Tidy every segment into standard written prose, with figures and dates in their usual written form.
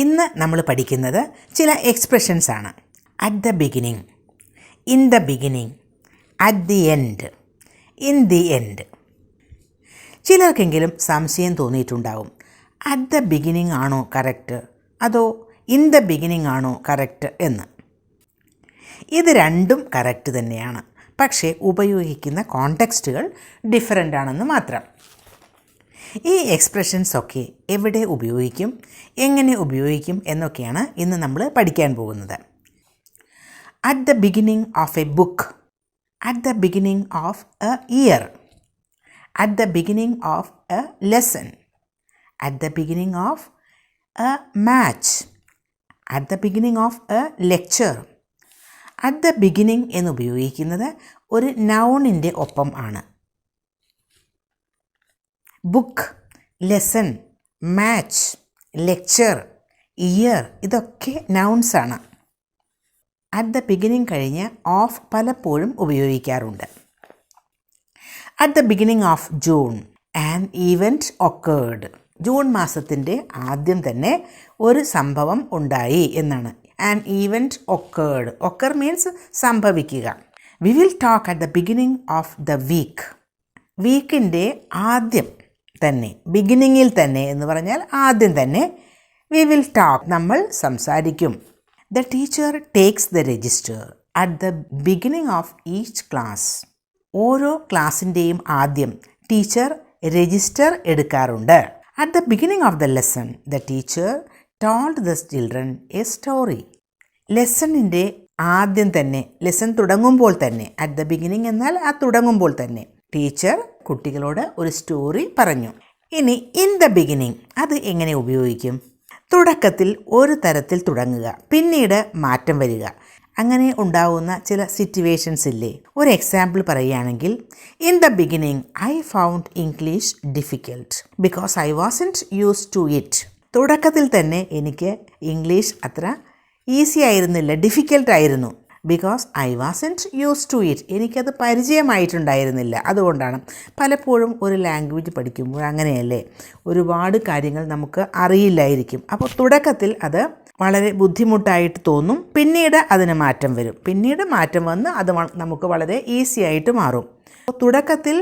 ഇന്ന് നമ്മൾ പഠിക്കുന്നത് ചില എക്സ്പ്രഷൻസ് ആണ്. At the beginning, in the beginning, at the end, in the end. ചിലർക്കെങ്കിലും സംശയം തോന്നിയിട്ടുണ്ടാവും, അറ്റ് ദ ബിഗിനിങ് ആണോ കറക്റ്റ് അതോ ഇൻ ദ ബിഗിനിങ് ആണോ കറക്റ്റ് എന്ന്. ഇത് രണ്ടും കറക്റ്റ് തന്നെയാണ്, പക്ഷേ ഉപയോഗിക്കുന്ന കോണ്ടെക്സ്റ്റുകൾ ഡിഫറൻ്റ് ആണെന്ന് മാത്രം. ഈ എക്സ്പ്രഷൻസൊക്കെ എവിടെ ഉപയോഗിക്കും, എങ്ങനെ ഉപയോഗിക്കും എന്നൊക്കെയാണ് ഇന്ന് നമ്മൾ പഠിക്കാൻ പോകുന്നത്. At the beginning of A book, at the beginning of A year, at the beginning of A lesson, at the beginning of A match, at the beginning of A lecture. At the beginning എന്ന് ഉപയോഗിക്കുന്നത് ഒരു നൗണിൻ്റെ ഒപ്പം ആണ്. Book, lesson, match, lecture, year ഇതൊക്കെ nouns ആണ്. At the beginning കഴിഞ്ഞ് of പലപ്പോഴും ഉപയോഗിക്കാറുണ്ട്. At the beginning of June an event occurred. June മാസത്തിൻ്റെ ആദ്യം തന്നെ ഒരു സംഭവം ഉണ്ടായി എന്നാണ്. An event occurred. Occur means സംഭവിക്കുക. We will talk at the beginning of the week. വീക്കിൻ്റെ ആദ്യം തന്നെ, ബിഗിനിങ്ങിൽ തന്നെ എന്ന് പറഞ്ഞാൽ ആദ്യം തന്നെ. വി വിൽ ടോക്ക്, നമ്മൾ സംസാരിക്കും. The teacher takes the register at the beginning of each class. ഓരോ ക്ലാസ്സിൻ്റെയും ആദ്യം ടീച്ചർ രജിസ്റ്റർ എടുക്കാറുണ്ട്. At the beginning of the lesson the teacher told the children a story. ലെസണിൻ്റെ ആദ്യം തന്നെ, ലെസൺ തുടങ്ങുമ്പോൾ തന്നെ, അറ്റ് ദ ബിഗിനിങ് എന്നാൽ ആ തുടങ്ങുമ്പോൾ തന്നെ ടീച്ചർ കുട്ടികളോട് ഒരു സ്റ്റോറി പറഞ്ഞു. ഇനി ഇൻ ദ ബിഗിനിങ് അത് എങ്ങനെ ഉപയോഗിക്കും? തുടക്കത്തിൽ ഒരു തരത്തിൽ തുടങ്ങുക, പിന്നീട് മാറ്റം വരിക, അങ്ങനെ ഉണ്ടാവുന്ന ചില സിറ്റുവേഷൻസ് ഇല്ലേ? ഒരു എക്സാമ്പിൾ പറയുകയാണെങ്കിൽ, in the beginning I found English difficult because I wasn't used to it. തുടക്കത്തിൽ തന്നെ എനിക്ക് ഇംഗ്ലീഷ് അത്ര ഈസി ആയിരുന്നില്ല, ഡിഫിക്കൽട്ടായിരുന്നു. Because I wasn't used to it. എനിക്കത് പരിചയമായിട്ടുണ്ടായിരുന്നില്ല. അതുകൊണ്ടാണ്. പലപ്പോഴും ഒരു ലാംഗ്വേജ് പഠിക്കുമ്പോൾ അങ്ങനെയല്ലേ, ഒരുപാട് കാര്യങ്ങൾ നമുക്ക് അറിയില്ലായിരിക്കും. അപ്പോൾ തുടക്കത്തിൽ അത് വളരെ ബുദ്ധിമുട്ടായിട്ട് തോന്നും, പിന്നീട് അതിന് മാറ്റം വരും, പിന്നീട് മാറ്റം വന്ന് അത് നമുക്ക് വളരെ ഈസി ആയിട്ട് മാറും. തുടക്കത്തിൽ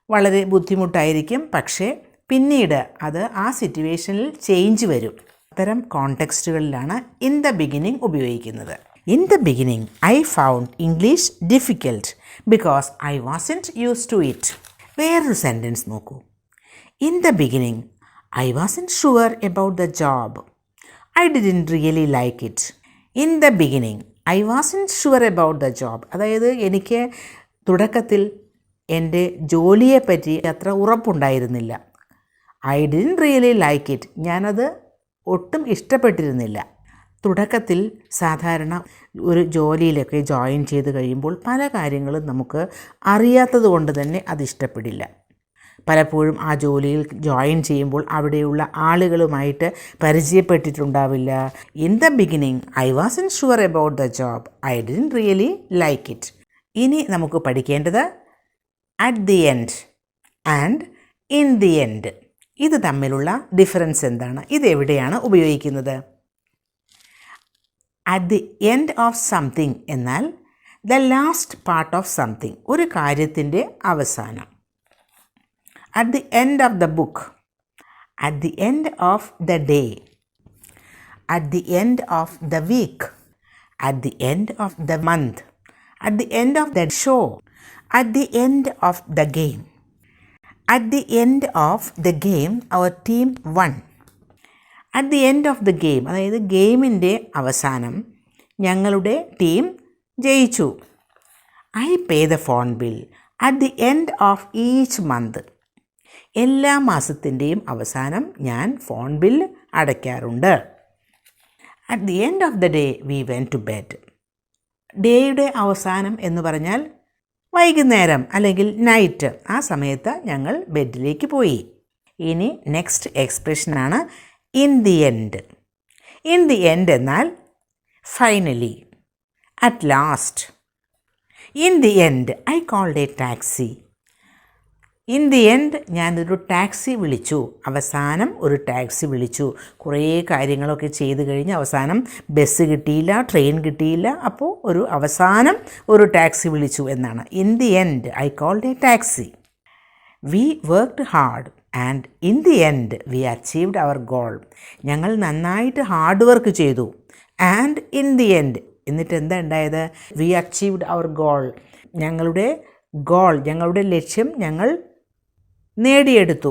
വളരെ ബുദ്ധിമുട്ടായിരിക്കും, പക്ഷേ പിന്നീട് അത് ആ സിറ്റുവേഷനിൽ ചേഞ്ച് വരും. അത്തരം കോണ്ടെക്സ്റ്റുകളിലാണ് ഇൻ ദ ബിഗിനിങ് ഉപയോഗിക്കുന്നത്. In the beginning I found English difficult because I wasn't used to it. വേറൊരു സെൻറ്റൻസ് നോക്കൂ. In the beginning I wasn't sure about the job. I didn't really like it. In the beginning, I wasn't sure about the job. അതായത് എനിക്ക് തുടക്കത്തിൽ എൻ്റെ ജോലിയെപ്പറ്റി അത്ര ഉറപ്പുണ്ടായിരുന്നില്ല. I didn't really like it. ഞാനത് ഒട്ടും ഇഷ്ടപ്പെട്ടിരുന്നില്ല. തുടക്കത്തിൽ സാധാരണ ഒരു ജോലിയിലൊക്കെ ജോയിൻ ചെയ്ത് കഴിയുമ്പോൾ പല കാര്യങ്ങളും നമുക്ക് അറിയാത്തത് കൊണ്ട് തന്നെ അത് ഇഷ്ടപ്പെടില്ല. പലപ്പോഴും ആ ജോലിയിൽ ജോയിൻ ചെയ്യുമ്പോൾ അവിടെയുള്ള ആളുകളുമായിട്ട് പരിചയപ്പെട്ടിട്ടുണ്ടാവില്ല. In the beginning I wasn't sure about the job, I didn't really like it. ഇനി നമുക്ക് പഠിക്കേണ്ടത് at the end and in the end. ഇത് തമ്മിലുള്ള ഡിഫറൻസ് എന്താണ്? ഇതെവിടെയാണ് ഉപയോഗിക്കുന്നത്? At the end of something എന്നാൽ the last part of something, ഒരു കാര്യത്തിൻ്റെ അവസാനം. At the end of the book, at the end of the day, at the end of the week, at the end of the month, at the end of the show, at the end of the game. At the end of the game, our team won. At the end of the game, അതായത് ഗെയിമിൻ്റെ അവസാനം ഞങ്ങളുടെ team ജയിച്ചു. I pay the phone bill at the end of each month. എല്ലാ മാസത്തിൻ്റെയും അവസാനം ഞാൻ phone bill അടയ്ക്കാറുണ്ട്. At the end of the day we went to bed. ഡേയുടെ അവസാനം എന്ന് പറഞ്ഞാൽ വൈകുന്നേരം അല്ലെങ്കിൽ നൈറ്റ്, ആ സമയത്ത് ഞങ്ങൾ ബെഡിലേക്ക് പോയി. ഇനി നെക്സ്റ്റ് എക്സ്പ്രഷനാണ് in the end. In the end എന്നാൽ finally, at last. In the end I called a taxi. In the end ഞാനൊരു ടാക്സി വിളിച്ചു. അവസാനം ഒരു ടാക്സി വിളിച്ചു. കുറേ കാര്യങ്ങളൊക്കെ ചെയ്ത് കഴിഞ്ഞ് അവസാനം ബസ് കിട്ടിയില്ല, ട്രെയിൻ കിട്ടിയില്ല. അപ്പോൾ അവസാനം ഒരു ടാക്സി വിളിച്ചു എന്നാണ്. In the end I called a taxi. We worked hard and in the end we achieved our goal. ഞങ്ങൾ നന്നായിട്ട് ഹാർഡ് വർക്ക് ചെയ്തു. ആൻഡ് ഇൻ ദി എൻഡ് എന്നിട്ട് എന്താ ഉണ്ടായത്? We achieved our goal. ഞങ്ങളുടെ ലക്ഷ്യം ഞങ്ങൾ നേടിയെടുത്തു.